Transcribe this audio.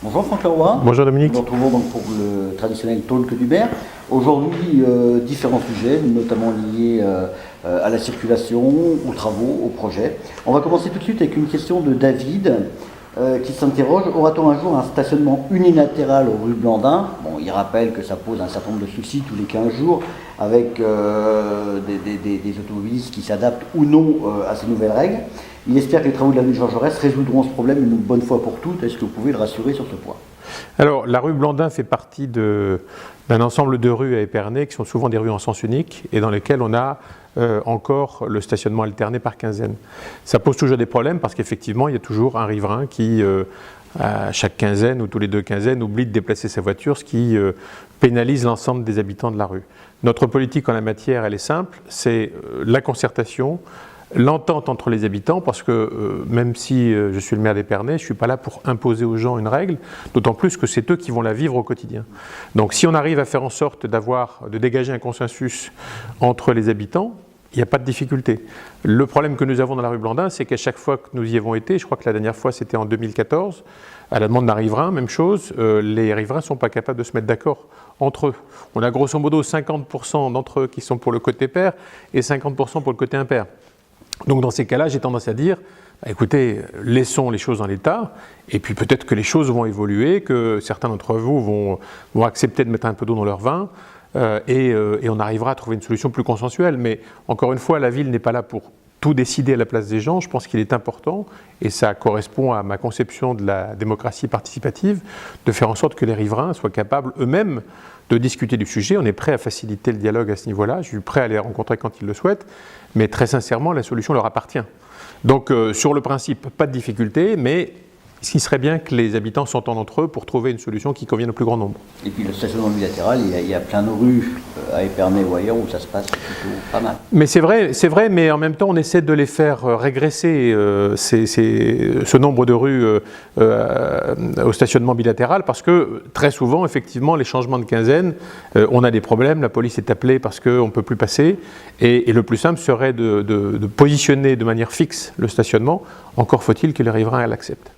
Bonjour Franck Leroy. Bonjour Dominique. Nous nous retrouvons donc pour le traditionnel talk du maire. Aujourd'hui, différents sujets, notamment liés à la circulation, aux travaux, aux projets. On va commencer tout de suite avec une question de David qui s'interroge. Aura-t-on un jour un stationnement unilatéral aux rues Blandin? Bon, il rappelle que ça pose un certain nombre de soucis tous les 15 jours avec des automobilistes qui s'adaptent ou non à ces nouvelles règles. Il espère que les travaux de l'avenue Georges Jaurès résoudront ce problème une bonne fois pour toutes. Est-ce que vous pouvez le rassurer sur ce point? Alors, la rue Blandin fait partie d'un ensemble de rues à Épernay qui sont souvent des rues en sens unique et dans lesquelles on a encore le stationnement alterné par quinzaine. Ça pose toujours des problèmes parce qu'effectivement, il y a toujours un riverain qui, à chaque quinzaine ou tous les 2 quinzaines, oublie de déplacer sa voiture, ce qui pénalise l'ensemble des habitants de la rue. Notre politique en la matière, elle est simple, c'est la concertation, l'entente entre les habitants, parce que même si je suis le maire d'Épernay, je ne suis pas là pour imposer aux gens une règle, d'autant plus que c'est eux qui vont la vivre au quotidien. Donc si on arrive à faire en sorte de dégager un consensus entre les habitants, il n'y a pas de difficulté. Le problème que nous avons dans la rue Blandin, c'est qu'à chaque fois que nous y avons été, je crois que la dernière fois c'était en 2014, à la demande d'un riverain, même chose, les riverains ne sont pas capables de se mettre d'accord entre eux. On a grosso modo 50% d'entre eux qui sont pour le côté pair et 50% pour le côté impair. Donc dans ces cas-là, j'ai tendance à dire, écoutez, laissons les choses en l'état, et puis peut-être que les choses vont évoluer, que certains d'entre vous vont accepter de mettre un peu d'eau dans leur vin, et on arrivera à trouver une solution plus consensuelle. Mais encore une fois, la ville n'est pas là pour tout décider à la place des gens. Je pense qu'il est important, et ça correspond à ma conception de la démocratie participative, de faire en sorte que les riverains soient capables eux-mêmes de discuter du sujet. On est prêt à faciliter le dialogue à ce niveau-là. Je suis prêt à les rencontrer quand ils le souhaitent, mais très sincèrement, la solution leur appartient. Donc sur le principe, pas de difficulté, mais il serait bien que les habitants s'entendent entre eux pour trouver une solution qui convienne au plus grand nombre. Et puis le stationnement unilatéral, il y a plein de rues à Épernay ou ailleurs où ça se passe plutôt pas mal. Mais c'est vrai, mais en même temps on essaie de les faire régresser ce nombre de rues au stationnement bilatéral, parce que très souvent, effectivement, les changements de quinzaine, on a des problèmes, la police est appelée parce qu'on ne peut plus passer, et le plus simple serait de positionner de manière fixe le stationnement, encore faut-il que les riverains l'acceptent.